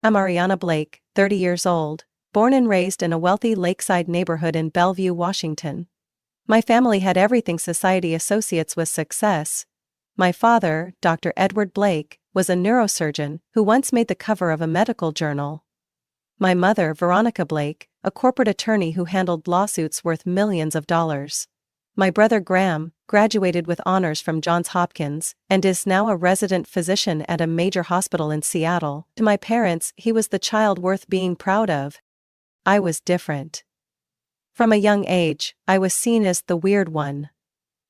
I'm Ariana Blake, 30 years old, born and raised in a wealthy lakeside neighborhood in Bellevue, Washington. My family had everything society associates with success. My father, Dr. Edward Blake, was a neurosurgeon who once made the cover of a medical journal. My mother, Veronica Blake, a corporate attorney who handled lawsuits worth millions of dollars. My brother Graham graduated with honors from Johns Hopkins and is now a resident physician at a major hospital in Seattle. To my parents, he was the child worth being proud of. I was different. From a young age, I was seen as the weird one.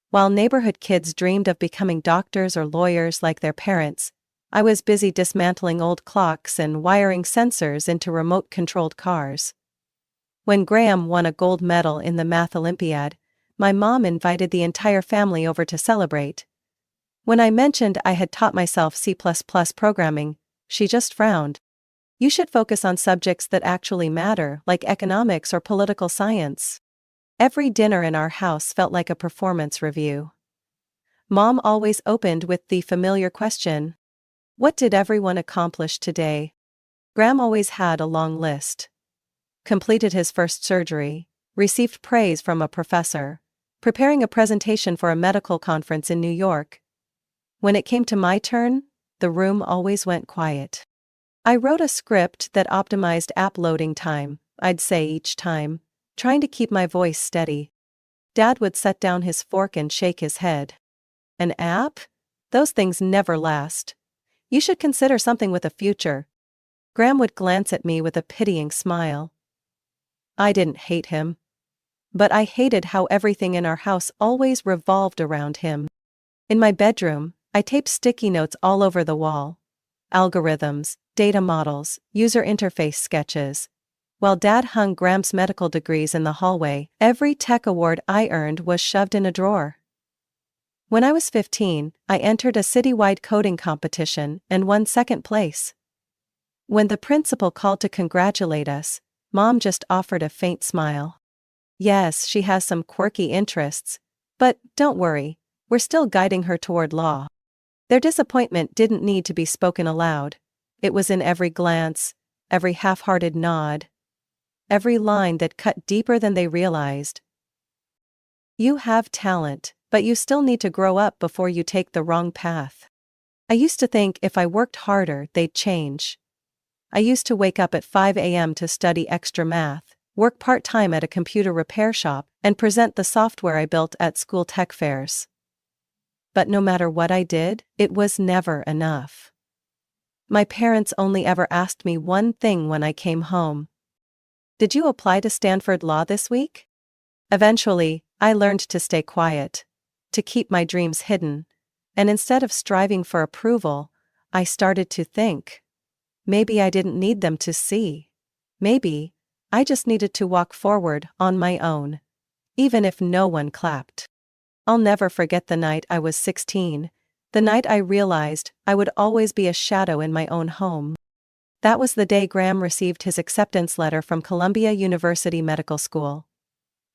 While neighborhood kids dreamed of becoming doctors or lawyers like their parents, I was busy dismantling old clocks and wiring sensors into remote-controlled cars. When Graham won a gold medal in the Math Olympiad, my mom invited the entire family over to celebrate. When I mentioned I had taught myself C++ programming, she just frowned. You should focus on subjects that actually matter, like economics or political science. Every dinner in our house felt like a performance review. Mom always opened with the familiar question, "What did everyone accomplish today?" Graham always had a long list. Completed his first surgery, received praise from a professor, preparing a presentation for a medical conference in New York. When it came to my turn, the room always went quiet. I wrote a script that optimized app loading time, I'd say each time, trying to keep my voice steady. Dad would set down his fork and shake his head. An app? Those things never last. You should consider something with a future. Graham would glance at me with a pitying smile. I didn't hate him. But I hated how everything in our house always revolved around him. In my bedroom, I taped sticky notes all over the wall. Algorithms, data models, user interface sketches. While Dad hung Graham's medical degrees in the hallway, every tech award I earned was shoved in a drawer. When I was 15, I entered a citywide coding competition and won second place. When the principal called to congratulate us, Mom just offered a faint smile. Yes, she has some quirky interests, but don't worry, we're still guiding her toward law. Their disappointment didn't need to be spoken aloud. It was in every glance, every half-hearted nod, every line that cut deeper than they realized. You have talent, but you still need to grow up before you take the wrong path. I used to think if I worked harder, they'd change. I used to wake up at 5 a.m. to study extra math, work part-time at a computer repair shop, and present the software I built at school tech fairs. But no matter what I did, it was never enough. My parents only ever asked me one thing when I came home. Did you apply to Stanford Law this week? Eventually, I learned to stay quiet, to keep my dreams hidden, and instead of striving for approval, I started to think. Maybe I didn't need them to see. Maybe I just needed to walk forward on my own, even if no one clapped. I'll never forget the night I was 16, the night I realized I would always be a shadow in my own home. That was the day Graham received his acceptance letter from Columbia University Medical School.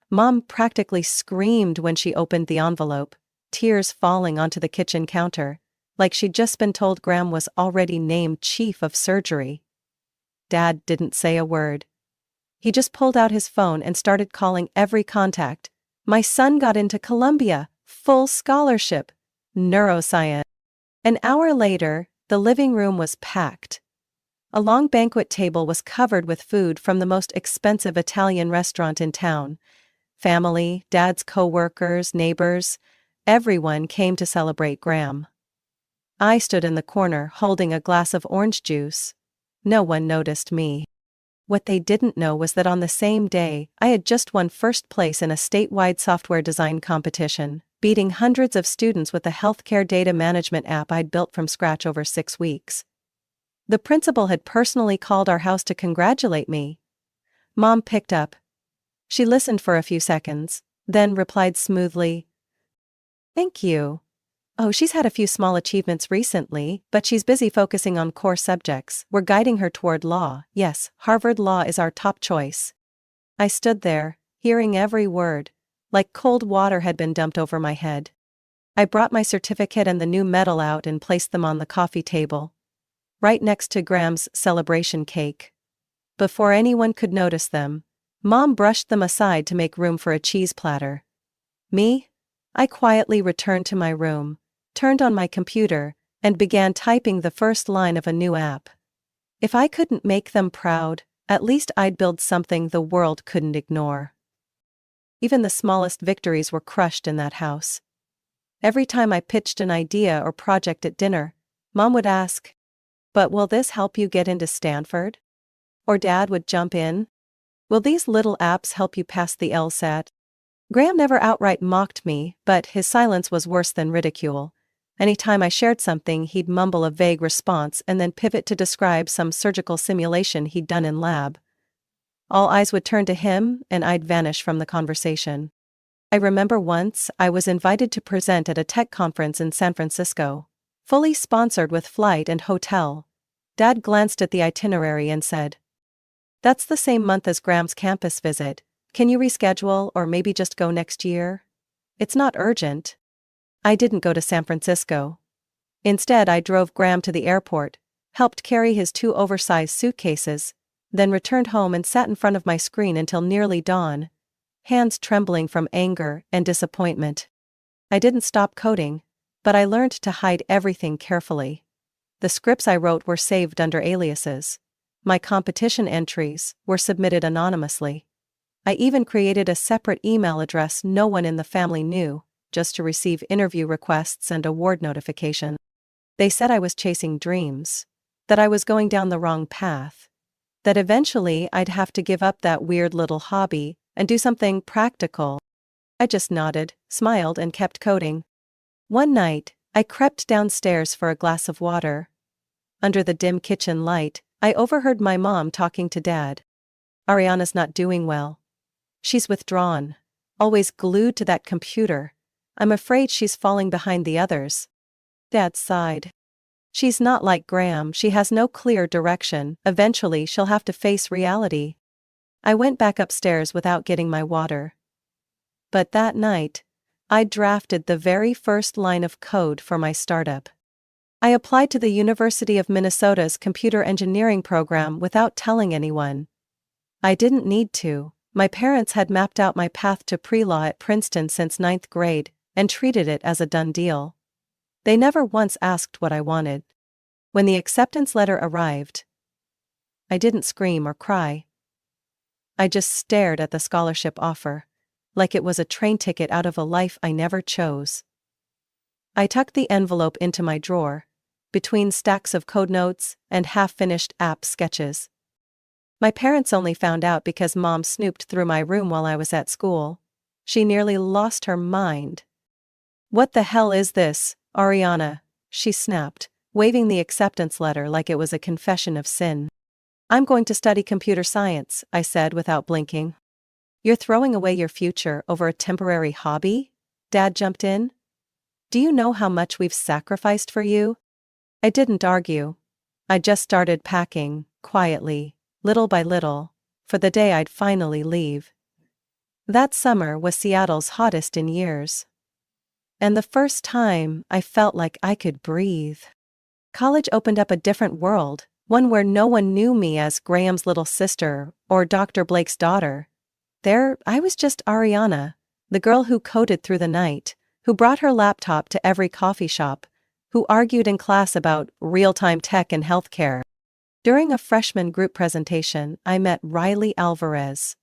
Mom practically screamed when she opened the envelope, tears falling onto the kitchen counter, like she'd just been told Graham was already named chief of surgery. Dad didn't say a word. He just pulled out his phone and started calling every contact. My son got into Columbia, full scholarship, neuroscience. An hour later, the living room was packed. A long banquet table was covered with food from the most expensive Italian restaurant in town. Family, Dad's co-workers, neighbors, everyone came to celebrate Graham. I stood in the corner holding a glass of orange juice. No one noticed me. What they didn't know was that on the same day, I had just won first place in a statewide software design competition, beating hundreds of students with a healthcare data management app I'd built from scratch over 6 weeks. The principal had personally called our house to congratulate me. Mom picked up. She listened for a few seconds, then replied smoothly, "Thank you. Oh, she's had a few small achievements recently, but she's busy focusing on core subjects. We're guiding her toward law. Yes, Harvard Law is our top choice." I stood there, hearing every word, like cold water had been dumped over my head. I brought my certificate and the new medal out and placed them on the coffee table. right next to Graham's celebration cake. Before anyone could notice them, Mom brushed them aside to make room for a cheese platter. Me? I quietly returned to my room, turned on my computer, and began typing the first line of a new app. If I couldn't make them proud, at least I'd build something the world couldn't ignore. Even the smallest victories were crushed in that house. Every time I pitched an idea or project at dinner, Mom would ask, "But will this help you get into Stanford?" Or Dad would jump in, "Will these little apps help you pass the LSAT?" Graham never outright mocked me, but his silence was worse than ridicule. Anytime I shared something, he'd mumble a vague response and then pivot to describe some surgical simulation he'd done in lab. All eyes would turn to him, and I'd vanish from the conversation. I remember once I was invited to present at a tech conference in San Francisco, fully sponsored with flight and hotel. Dad glanced at the itinerary and said, "That's the same month as Graham's campus visit. Can you reschedule or maybe just go next year? It's not urgent." I didn't go to San Francisco. Instead, I drove Graham to the airport, helped carry his 2 oversized suitcases, then returned home and sat in front of my screen until nearly dawn, hands trembling from anger and disappointment. I didn't stop coding, but I learned to hide everything carefully. The scripts I wrote were saved under aliases. My competition entries were submitted anonymously. I even created a separate email address no one in the family knew, just to receive interview requests and award notifications. They said I was chasing dreams, that I was going down the wrong path, that eventually I'd have to give up that weird little hobby and do something practical. I just nodded, smiled, and kept coding. One night, I crept downstairs for a glass of water. Under the dim kitchen light, I overheard my mom talking to Dad. "Ariana's not doing well. She's withdrawn, always glued to that computer. I'm afraid she's falling behind the others." Dad sighed. "She's not like Graham, she has no clear direction, eventually she'll have to face reality." I went back upstairs without getting my water. But that night, I drafted the very first line of code for my startup. I applied to the University of Minnesota's computer engineering program without telling anyone. I didn't need to. My parents had mapped out my path to pre-law at Princeton since 9th grade, and treated it as a done deal. They never once asked what I wanted. When the acceptance letter arrived, I didn't scream or cry. I just stared at the scholarship offer, like it was a train ticket out of a life I never chose. I tucked the envelope into my drawer, between stacks of code notes and half-finished app sketches. My parents only found out because Mom snooped through my room while I was at school. She nearly lost her mind. "What the hell is this, Ariana?" she snapped, waving the acceptance letter like it was a confession of sin. "I'm going to study computer science," I said without blinking. "You're throwing away your future over a temporary hobby?" Dad jumped in. "Do you know how much we've sacrificed for you?" I didn't argue. I just started packing, quietly, little by little, for the day I'd finally leave. That summer was Seattle's hottest in years. And the first time I felt like I could breathe. College opened up a different world, one where no one knew me as Graham's little sister or Dr. Blake's daughter. There, I was just Ariana, the girl who coded through the night, who brought her laptop to every coffee shop, who argued in class about real-time tech and healthcare. During a freshman group presentation, I met Riley Alvarez.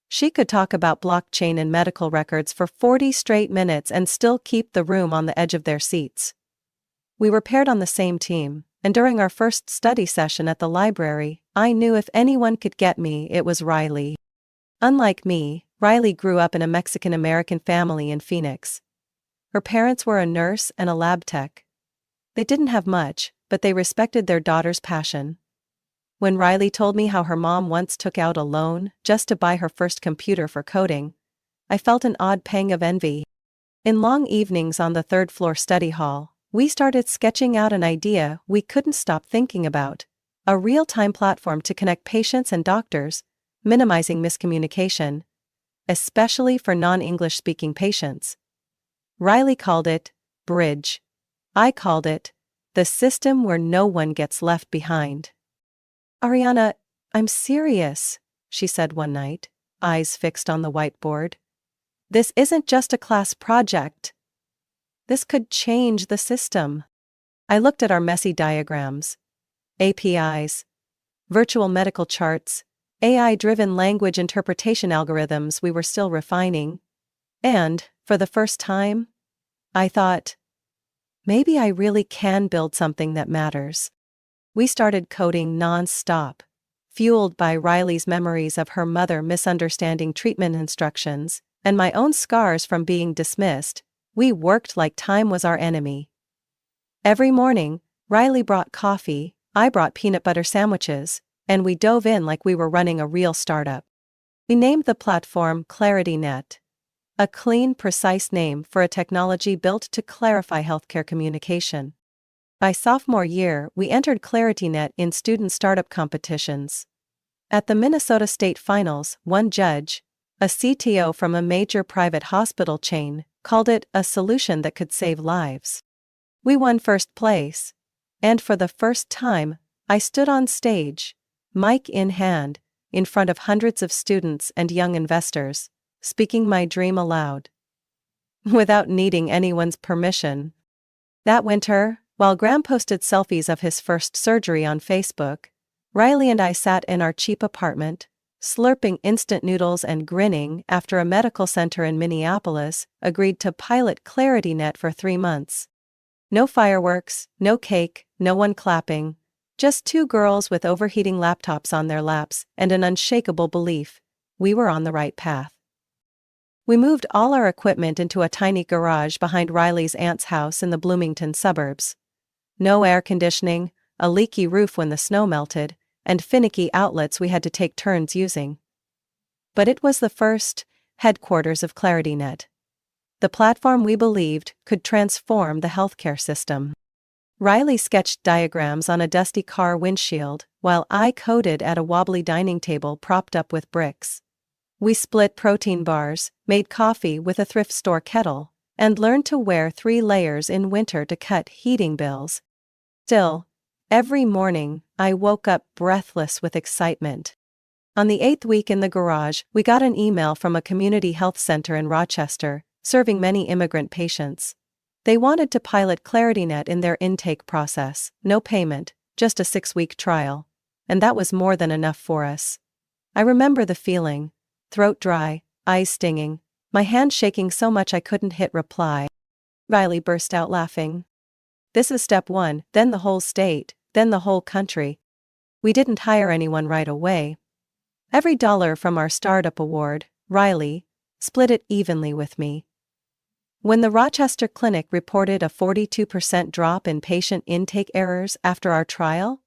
She could talk about blockchain and medical records for 40 straight minutes and still keep the room on the edge of their seats. We were paired on the same team, and during our first study session at the library, I knew if anyone could get me, it was Riley. Unlike me, Riley grew up in a Mexican-American family in Phoenix. Her parents were a nurse and a lab tech. They didn't have much, but they respected their daughter's passion. When Riley told me how her mom once took out a loan just to buy her first computer for coding, I felt an odd pang of envy. In long evenings on the third-floor study hall, we started sketching out an idea we couldn't stop thinking about: a real-time platform to connect patients and doctors, minimizing miscommunication, especially for non-English-speaking patients. Riley called it Bridge. I called it The system where no one gets left behind. Ariana, I'm serious, she said one night, eyes fixed on the whiteboard. This isn't just a class project. This could change the system. I looked at our messy diagrams, APIs, virtual medical charts, AI-driven language interpretation algorithms we were still refining. And, for the first time, I thought, maybe I really can build something that matters. We started coding non-stop, fueled by Riley's memories of her mother misunderstanding treatment instructions, and my own scars from being dismissed. We worked like time was our enemy. Every morning, Riley brought coffee, I brought peanut butter sandwiches, and we dove in like we were running a real startup. We named the platform ClarityNet, a clean, precise name for a technology built to clarify healthcare communication. By sophomore year, we entered ClarityNet in student startup competitions. At the Minnesota State Finals, one judge, a CTO from a major private hospital chain, called it a solution that could save lives. We won first place, and for the first time, I stood on stage, mic in hand, in front of hundreds of students and young investors, speaking my dream aloud. Without needing anyone's permission. That winter, while Graham posted selfies of his first surgery on Facebook, Riley and I sat in our cheap apartment, slurping instant noodles and grinning after a medical center in Minneapolis agreed to pilot ClarityNet for 3 months. No fireworks, no cake, no one clapping, just 2 girls with overheating laptops on their laps and an unshakable belief we were on the right path. We moved all our equipment into a tiny garage behind Riley's aunt's house in the Bloomington suburbs. No air conditioning, a leaky roof when the snow melted, and finicky outlets we had to take turns using. But it was the first headquarters of ClarityNet, the platform we believed could transform the healthcare system. Riley sketched diagrams on a dusty car windshield, while I coded at a wobbly dining table propped up with bricks. We split protein bars, made coffee with a thrift store kettle, and learned to wear 3 layers in winter to cut heating bills. Still, every morning, I woke up breathless with excitement. On the 8th week in the garage, we got an email from a community health center in Rochester, serving many immigrant patients. They wanted to pilot ClarityNet in their intake process, no payment, just a 6-week trial. And that was more than enough for us. I remember the feeling, throat dry, eyes stinging, my hand shaking so much I couldn't hit reply. Riley burst out laughing. This is step 1, then the whole state, then the whole country. We didn't hire anyone right away. Every dollar from our startup award, Riley split it evenly with me. When the Rochester clinic reported a 42% drop in patient intake errors after our trial,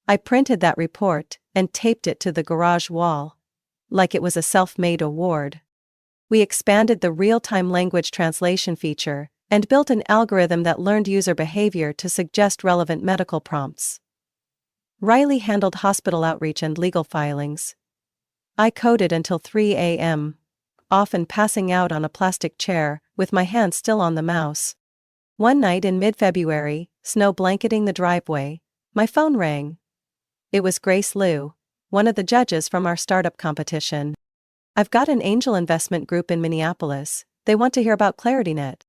I printed that report and taped it to the garage wall, like it was a self-made award. We expanded the real-time language translation feature and built an algorithm that learned user behavior to suggest relevant medical prompts. Riley handled hospital outreach and legal filings. I coded until 3 a.m., often passing out on a plastic chair, with my hand still on the mouse. One night in mid-February, snow blanketing the driveway, my phone rang. It was Grace Liu, one of the judges from our startup competition. I've got an angel investment group in Minneapolis. They want to hear about ClarityNet.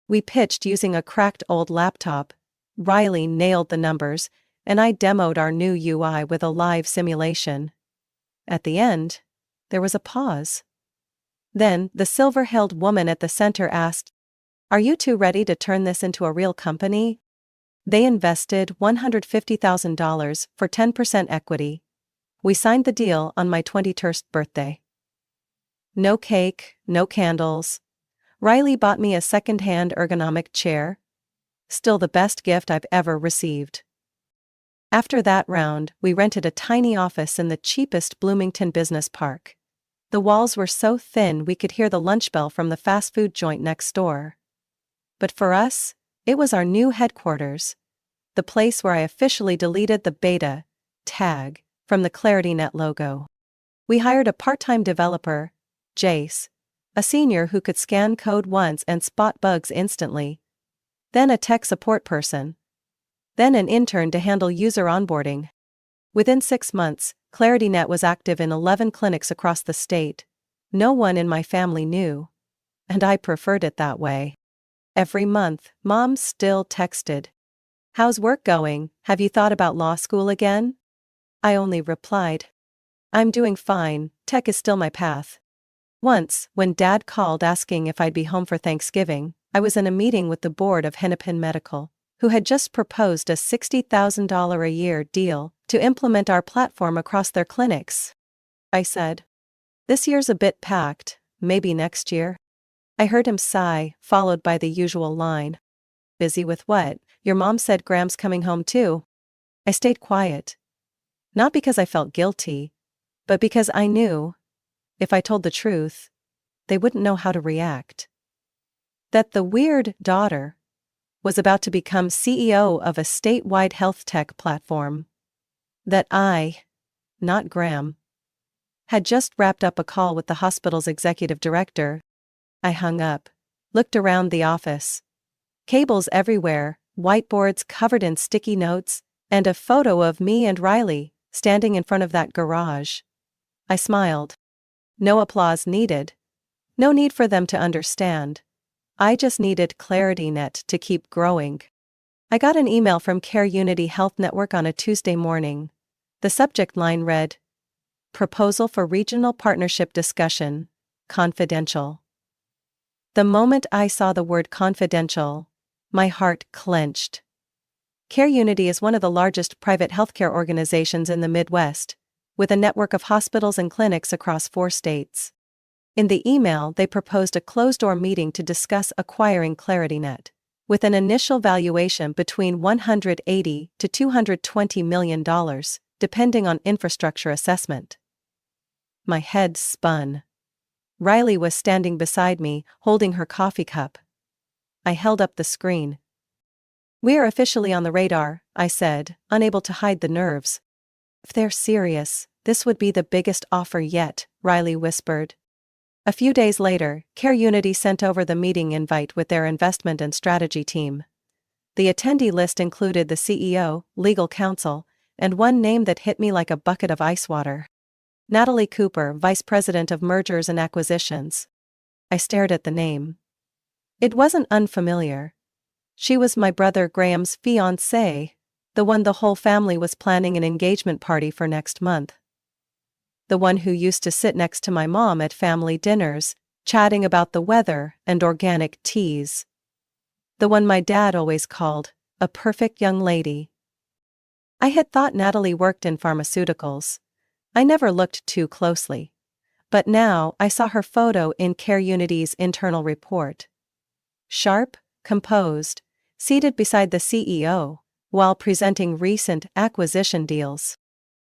We pitched using a cracked old laptop. Riley nailed the numbers, and I demoed our new UI with a live simulation. At the end, there was a pause. Then, the silver-haired woman at the center asked, "Are you two ready to turn this into a real company?" They invested $150,000 for 10% equity. We signed the deal on my 21st birthday. No cake, no candles. Riley bought me a second-hand ergonomic chair. Still the best gift I've ever received. After that round, we rented a tiny office in the cheapest Bloomington business park. The walls were so thin we could hear the lunch bell from the fast food joint next door. But for us, it was our new headquarters, the place where I officially deleted the beta tag from the ClarityNet logo. We hired a part-time developer, Jace, a senior who could scan code once and spot bugs instantly. Then a tech support person, then an intern to handle user onboarding. Within 6 months, ClarityNet was active in 11 clinics across the state. No one in my family knew. And I preferred it that way. Every month, Mom still texted, "How's work going? Have you thought about law school again?" I only replied, "I'm doing fine, tech is still my path." Once, when Dad called asking if I'd be home for Thanksgiving, I was in a meeting with the board of Hennepin Medical, who had just proposed a $60,000 a year deal to implement our platform across their clinics. I said, "This year's a bit packed, maybe next year." I heard him sigh, followed by the usual line, "Busy with what? Your mom said Graham's coming home too." I stayed quiet. Not because I felt guilty, but because I knew, if I told the truth, they wouldn't know how to react. That the weird daughter was about to become CEO of a statewide health tech platform. That I, not Graham, had just wrapped up a call with the hospital's executive director. I hung up, looked around the office. Cables everywhere, whiteboards covered in sticky notes, and a photo of me and Riley standing in front of that garage. I smiled. No applause needed. No need for them to understand. I just needed ClarityNet to keep growing. I got an email from Care Unity Health Network on a Tuesday morning. The subject line read, "Proposal for Regional Partnership Discussion, Confidential." The moment I saw the word confidential, my heart clenched. Care Unity is one of the largest private healthcare organizations in the Midwest, with a network of hospitals and clinics across 4 states. In the email, they proposed a closed-door meeting to discuss acquiring ClarityNet, with an initial valuation between $180 to $220 million, depending on infrastructure assessment. My head spun. Riley was standing beside me, holding her coffee cup. I held up the screen. "We're officially on the radar," I said, unable to hide the nerves. "If they're serious, this would be the biggest offer yet," Riley whispered. A few days later, Care Unity sent over the meeting invite with their investment and strategy team. The attendee list included the CEO, legal counsel, and one name that hit me like a bucket of ice water. Natalie Cooper, Vice President of Mergers and Acquisitions. I stared at the name. It wasn't unfamiliar. She was my brother Graham's fiancée, the one the whole family was planning an engagement party for next month. The one who used to sit next to my mom at family dinners, chatting about the weather and organic teas. The one my dad always called a perfect young lady. I had thought Natalie worked in pharmaceuticals. I never looked too closely. But now I saw her photo in Care Unity's internal report. Sharp, composed, seated beside the CEO, while presenting recent acquisition deals.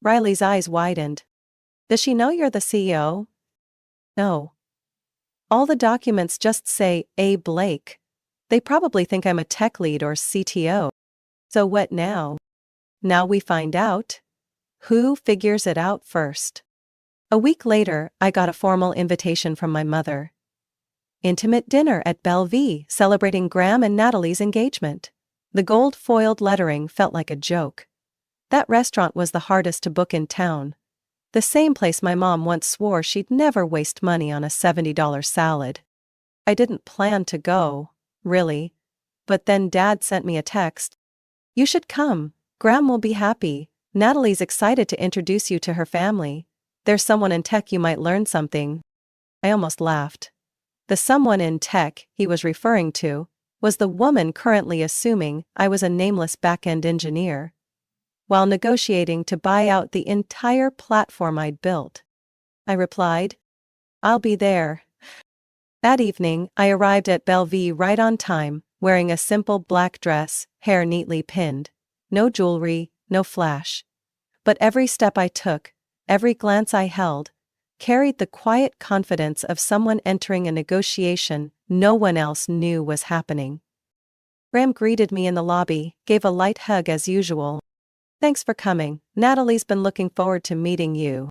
Riley's eyes widened. "Does she know you're the CEO?" "No. All the documents just say A. Blake. They probably think I'm a tech lead or CTO. So what now?" "Now we find out. Who figures it out first?" A week later, I got a formal invitation from my mother. Intimate dinner at Bellevue celebrating Graham and Natalie's engagement. The gold-foiled lettering felt like a joke. That restaurant was the hardest to book in town. The same place my mom once swore she'd never waste money on a $70 salad. I didn't plan to go, really. But then Dad sent me a text. "You should come. Graham will be happy. Natalie's excited to introduce you to her family. There's someone in tech you might learn something." I almost laughed. The someone in tech he was referring to was the woman currently assuming I was a nameless back-end engineer, while negotiating to buy out the entire platform I'd built. I replied, "I'll be there." That evening, I arrived at Bellevue right on time, wearing a simple black dress, hair neatly pinned. No jewelry, no flash. But every step I took, every glance I held, carried the quiet confidence of someone entering a negotiation no one else knew was happening. Graham greeted me in the lobby, gave a light hug as usual. "Thanks for coming. Natalie's been looking forward to meeting you."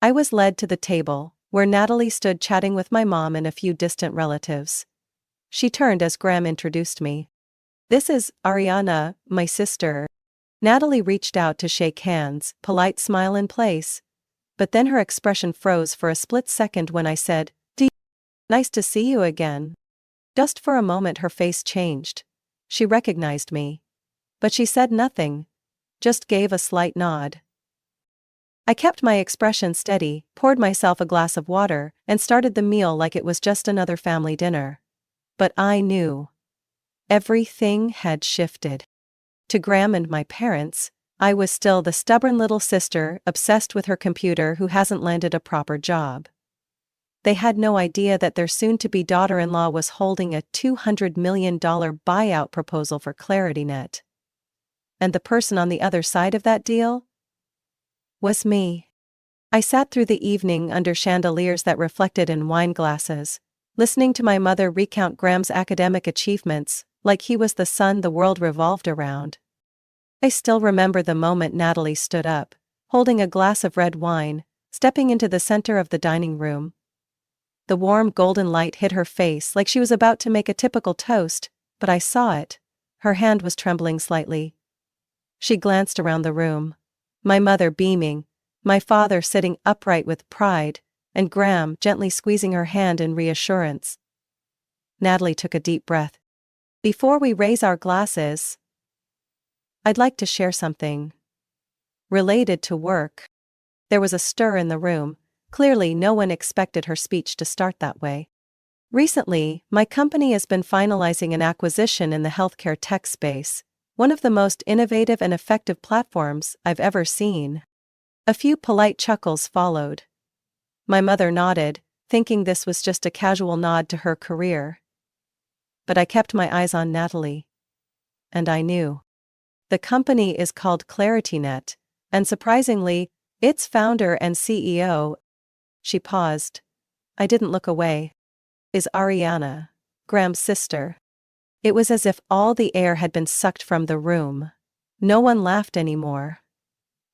I was led to the table, where Natalie stood chatting with my mom and a few distant relatives. She turned as Graham introduced me. This is Ariana, my sister. Natalie reached out to shake hands, polite smile in place. But then her expression froze for a split second when I said, Nice to see you again. Just for a moment her face changed. She recognized me. But she said nothing. Just gave a slight nod. I kept my expression steady, poured myself a glass of water, and started the meal like it was just another family dinner. But I knew. Everything had shifted. To Graham and my parents, I was still the stubborn little sister obsessed with her computer who hasn't landed a proper job. They had no idea that their soon-to-be daughter-in-law was holding a $200 million buyout proposal for ClarityNet. And the person on the other side of that deal? Was me. I sat through the evening under chandeliers that reflected in wine glasses, listening to my mother recount Graham's academic achievements, like he was the sun the world revolved around. I still remember the moment Natalie stood up, holding a glass of red wine, stepping into the center of the dining room. The warm golden light hit her face like she was about to make a typical toast, but I saw it. Her hand was trembling slightly. She glanced around the room. My mother beaming, my father sitting upright with pride, and Graham gently squeezing her hand in reassurance. Natalie took a deep breath. Before we raise our glasses, I'd like to share something related to work. There was a stir in the room. Clearly no one expected her speech to start that way. Recently, my company has been finalizing an acquisition in the healthcare tech space, one of the most innovative and effective platforms I've ever seen. A few polite chuckles followed. My mother nodded, thinking this was just a casual nod to her career. But I kept my eyes on Natalie. And I knew. The company is called ClarityNet, and surprisingly, its founder and CEO. She paused. I didn't look away. Is Ariana, Graham's sister. It was as if all the air had been sucked from the room. No one laughed anymore.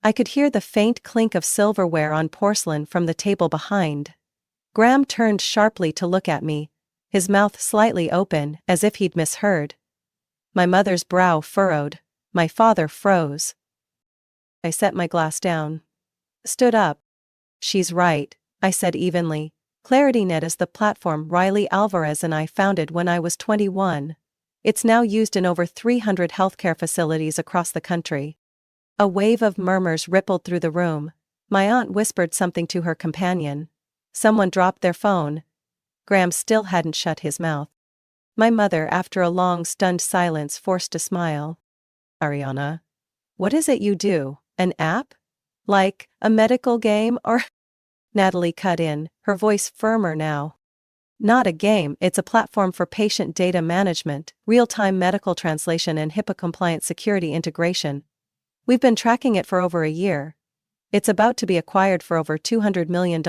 I could hear the faint clink of silverware on porcelain from the table behind. Graham turned sharply to look at me, his mouth slightly open as if he'd misheard. My mother's brow furrowed. My father froze. I set my glass down. Stood up. She's right, I said evenly. ClarityNet is the platform Riley Alvarez and I founded when I was 21. It's now used in over 300 healthcare facilities across the country. A wave of murmurs rippled through the room. My aunt whispered something to her companion. Someone dropped their phone. Graham still hadn't shut his mouth. My mother, after a long stunned silence, forced a smile. Ariana, what is it you do? An app? Like a medical game or? Natalie cut in, her voice firmer now. Not a game, it's a platform for patient data management, real-time medical translation and HIPAA-compliant security integration. We've been tracking it for over a year. It's about to be acquired for over $200 million.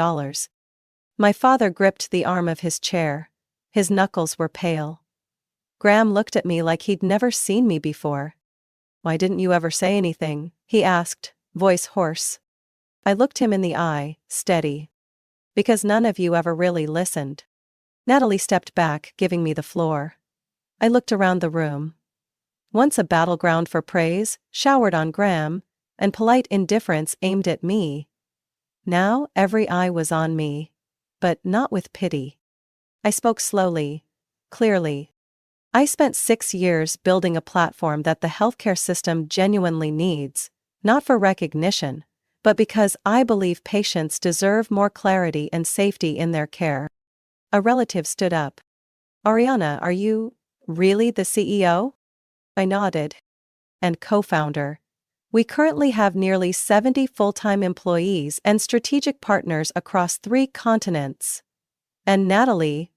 My father gripped the arm of his chair. His knuckles were pale. Graham looked at me like he'd never seen me before. Why didn't you ever say anything? He asked, voice hoarse. I looked him in the eye, steady. Because none of you ever really listened. Natalie stepped back, giving me the floor. I looked around the room. Once a battleground for praise, showered on Graham, and polite indifference aimed at me. Now every eye was on me. But not with pity. I spoke slowly, clearly. I spent 6 years building a platform that the healthcare system genuinely needs, not for recognition, but because I believe patients deserve more clarity and safety in their care. A relative stood up. Ariana, are you really the CEO? I nodded. And co-founder. We currently have nearly 70 full-time employees and strategic partners across 3 continents. And Natalie,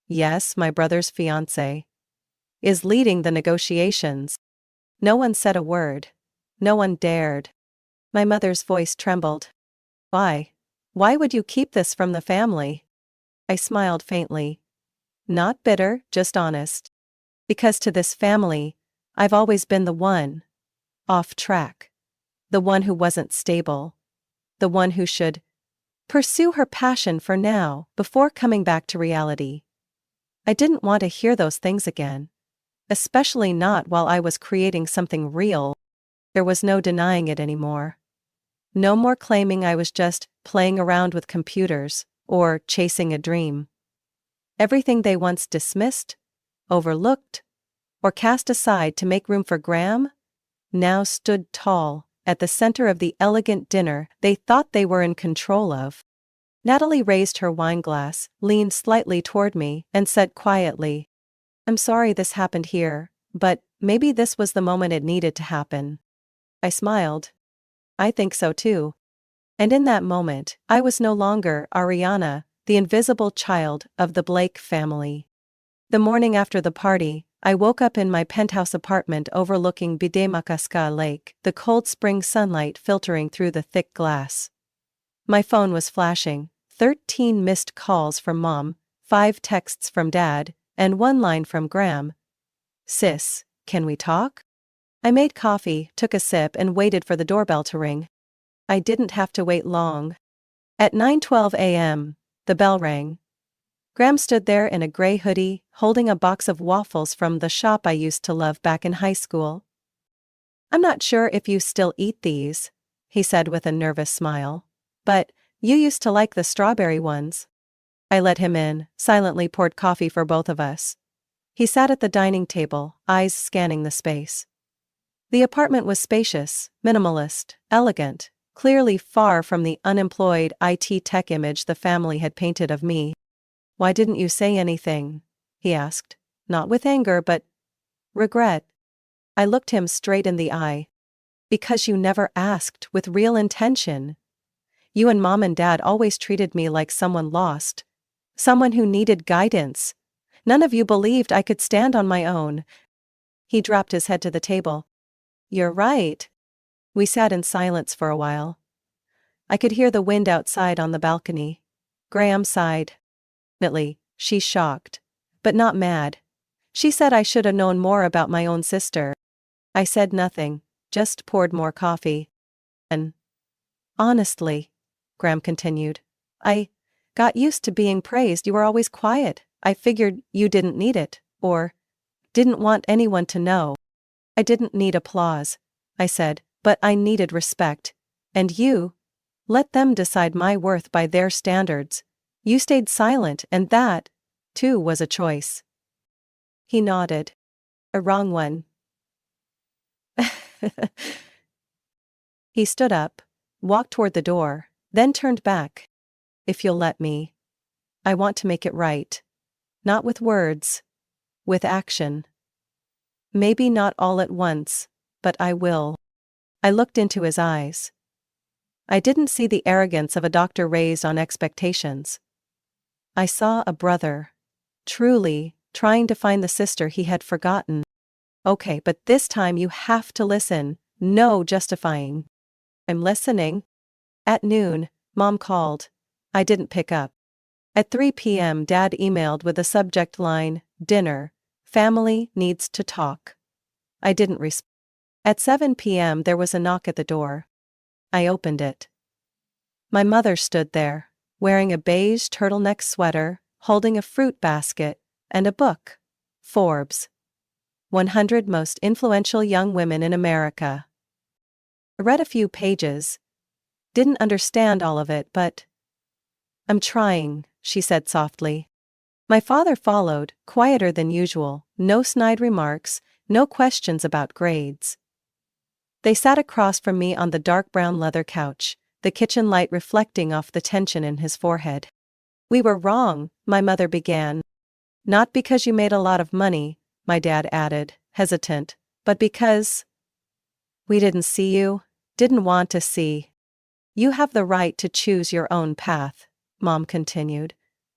yes, my brother's fiancée, is leading the negotiations. No one said a word. No one dared. My mother's voice trembled. Why? Why would you keep this from the family? I smiled faintly. Not bitter, just honest. Because to this family, I've always been the one. Off track. The one who wasn't stable. The one who should pursue her passion for now before coming back to reality. I didn't want to hear those things again. especially not while I was creating something real. There was no denying it anymore. No more claiming I was just playing around with computers or chasing a dream. Everything they once dismissed, overlooked, or cast aside to make room for Graham now stood tall at the center of the elegant dinner they thought they were in control of. Natalie raised her wineglass, leaned slightly toward me, and said quietly, "I'm sorry this happened here, but maybe this was the moment it needed to happen." I smiled. I think so too. And in that moment, I was no longer Ariana, the invisible child of the Blake family. The morning after the party, I woke up in my penthouse apartment overlooking Bidemakaska Lake, the cold spring sunlight filtering through the thick glass. My phone was flashing, 13 missed calls from Mom, 5 texts from Dad, and 1 line from Graham. "Sis, can we talk?" I made coffee, took a sip, and waited for the doorbell to ring. I didn't have to wait long. At 9:12 a.m., the bell rang. Graham stood there in a gray hoodie, holding a box of waffles from the shop I used to love back in high school. "I'm not sure if you still eat these," he said with a nervous smile. "But you used to like the strawberry ones." I let him in, silently poured coffee for both of us. He sat at the dining table, eyes scanning the space. The apartment was spacious, minimalist, elegant, clearly far from the unemployed IT tech image the family had painted of me. "Why didn't you say anything?" he asked, not with anger but regret. I looked him straight in the eye. "Because you never asked with real intention. You and Mom and Dad always treated me like someone lost. Someone who needed guidance. None of you believed I could stand on my own." He dropped his head to the table. "You're right." We sat in silence for a while. I could hear the wind outside on the balcony. Graham sighed. Admittedly, she's shocked. But not mad. She said I should have known more about my own sister. I said nothing, just poured more coffee. "And honestly," Graham continued, "I got used to being praised. You were always quiet. I figured you didn't need it, or didn't want anyone to know." "I didn't need applause," I said, "but I needed respect. And you let them decide my worth by their standards. You stayed silent, and that, too, was a choice." He nodded. "A wrong one." He stood up, walked toward the door, then turned back. "If you'll let me. I want to make it right. Not with words. With action. Maybe not all at once, but I will." I looked into his eyes. I didn't see the arrogance of a doctor raised on expectations. I saw a brother. Truly, trying to find the sister he had forgotten. "Okay, but this time you have to listen. No justifying." "I'm listening." At noon, Mom called. I didn't pick up. At 3 p.m. Dad emailed with the subject line, "Dinner. Family needs to talk." I didn't respond. At 7 p.m. there was a knock at the door. I opened it. My mother stood there, wearing a beige turtleneck sweater, holding a fruit basket, and a book. Forbes. 100 Most Influential Young Women in America. I read a few pages. Didn't understand all of it, but "I'm trying," she said softly. My father followed, quieter than usual, no snide remarks, no questions about grades. They sat across from me on the dark brown leather couch, the kitchen light reflecting off the tension in his forehead. "We were wrong," my mother began. "Not because you made a lot of money," my dad added, hesitant, "but because we didn't see you, didn't want to see. You have the right to choose your own path," Mom continued.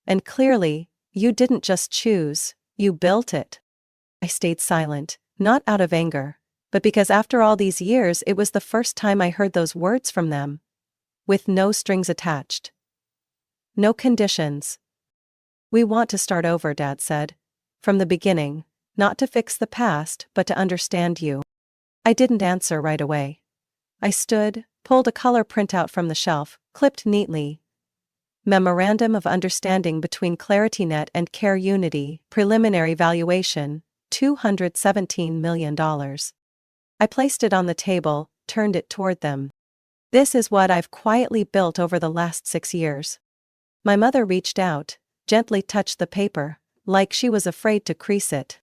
"And clearly, you didn't just choose, you built it." I stayed silent, not out of anger, but because after all these years it was the first time I heard those words from them. With no strings attached. No conditions. "We want to start over," Dad said. "From the beginning, not to fix the past but to understand you." I didn't answer right away. I stood, pulled a color printout from the shelf, clipped neatly. "Memorandum of Understanding between ClarityNet and Care Unity, Preliminary Valuation, $217 million. I placed it on the table, turned it toward them. This is what I've quietly built over the last 6 years. My mother reached out, gently touched the paper, like she was afraid to crease it.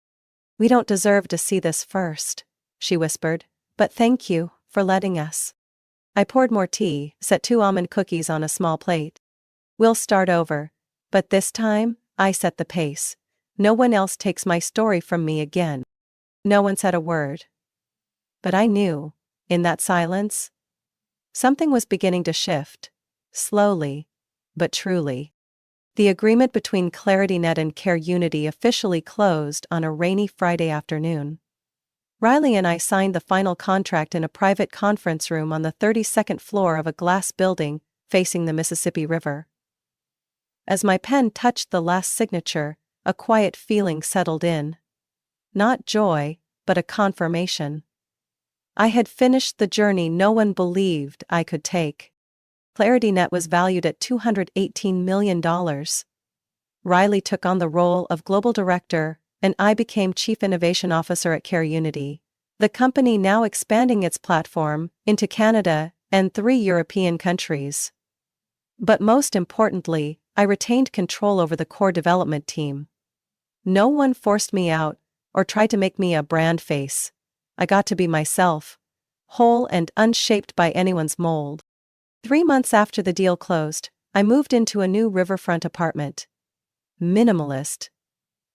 "We don't deserve to see this first," she whispered, "but thank you for letting us." I poured more tea, set 2 almond cookies on a small plate. "We'll start over. But this time, I set the pace. No one else takes my story from me again." No one said a word. But I knew, in that silence, something was beginning to shift. Slowly, but truly. The agreement between ClarityNet and Care Unity officially closed on a rainy Friday afternoon. Riley and I signed the final contract in a private conference room on the 32nd floor of a glass building facing the Mississippi River. As my pen touched the last signature, a quiet feeling settled in. Not joy, but a confirmation. I had finished the journey no one believed I could take. ClarityNet was valued at $218 million. Riley took on the role of global director, and I became chief innovation officer at Care Unity, the company now expanding its platform into Canada and 3 European countries. But most importantly, I retained control over the core development team. No one forced me out or tried to make me a brand face. I got to be myself, whole and unshaped by anyone's mold. 3 months after the deal closed, I moved into a new riverfront apartment. Minimalist.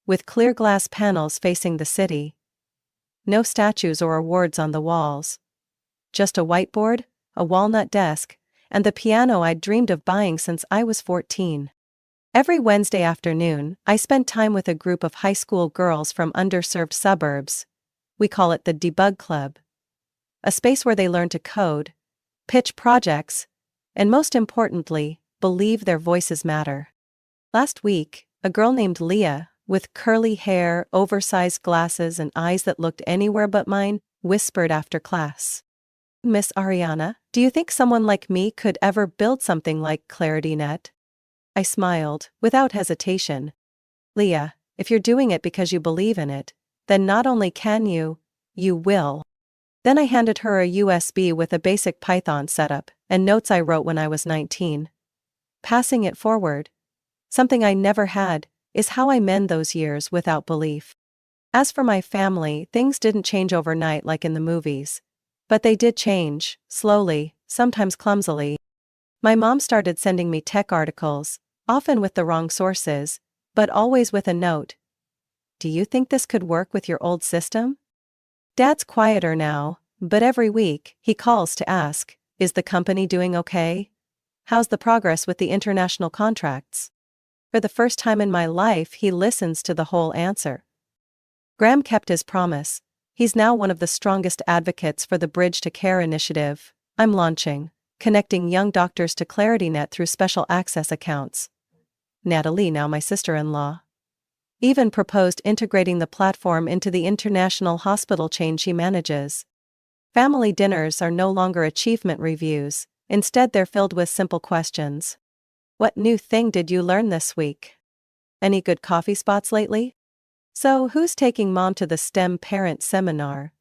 With clear glass panels facing the city. No statues or awards on the walls. Just a whiteboard, a walnut desk, and the piano I'd dreamed of buying since I was 14. Every Wednesday afternoon, I spent time with a group of high school girls from underserved suburbs. We call it the Debug Club. A space where they learn to code, pitch projects, and most importantly, believe their voices matter. Last week, a girl named Leah, with curly hair, oversized glasses and eyes that looked anywhere but mine, whispered after class, "Miss Ariana, do you think someone like me could ever build something like ClarityNet?" I smiled, without hesitation. "Leah, if you're doing it because you believe in it, then not only can you, you will." Then I handed her a USB with a basic Python setup and notes I wrote when I was 19. Passing it forward. Something I never had, is how I mend those years without belief. As for my family, things didn't change overnight like in the movies. But they did change, slowly, sometimes clumsily. My mom started sending me tech articles, often with the wrong sources, but always with a note. "Do you think this could work with your old system?" Dad's quieter now, but every week, he calls to ask, "Is the company doing okay? How's the progress with the international contracts?" For the first time in my life, he listens to the whole answer. Graham kept his promise. He's now one of the strongest advocates for the Bridge to Care initiative I'm launching, connecting young doctors to ClarityNet through special access accounts. Natalie, now my sister-in-law, even proposed integrating the platform into the international hospital chain she manages. Family dinners are no longer achievement reviews, instead they're filled with simple questions. "What new thing did you learn this week? Any good coffee spots lately? So who's taking mom to the STEM parent seminar?"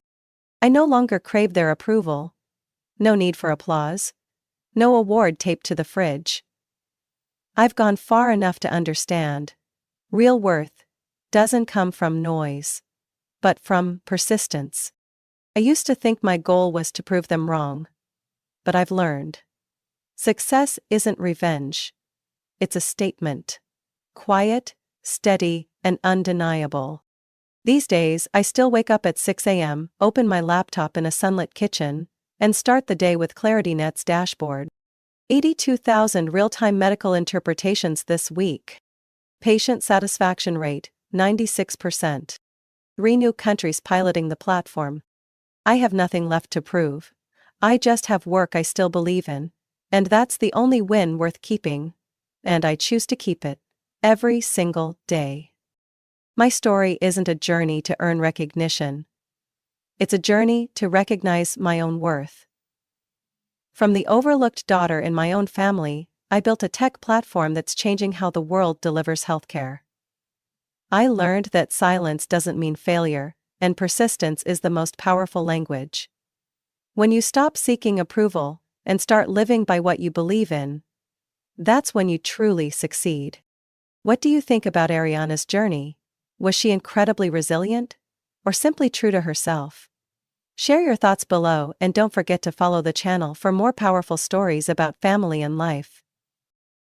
I no longer crave their approval. No need for applause. No award taped to the fridge. I've gone far enough to understand. Real worth doesn't come from noise, but from persistence. I used to think my goal was to prove them wrong. But I've learned. Success isn't revenge. It's a statement. Quiet, steady, and undeniable. These days, I still wake up at 6 a.m., open my laptop in a sunlit kitchen, and start the day with ClarityNet's dashboard. 82,000 real-time medical interpretations this week. Patient satisfaction rate, 96%. 3 new countries piloting the platform. I have nothing left to prove. I just have work I still believe in. And that's the only win worth keeping. And I choose to keep it. Every single day. My story isn't a journey to earn recognition. It's a journey to recognize my own worth. From the overlooked daughter in my own family, I built a tech platform that's changing how the world delivers healthcare. I learned that silence doesn't mean failure, and persistence is the most powerful language. When you stop seeking approval and start living by what you believe in, that's when you truly succeed. What do you think about Ariana's journey? Was she incredibly resilient, or simply true to herself? Share your thoughts below and don't forget to follow the channel for more powerful stories about family and life.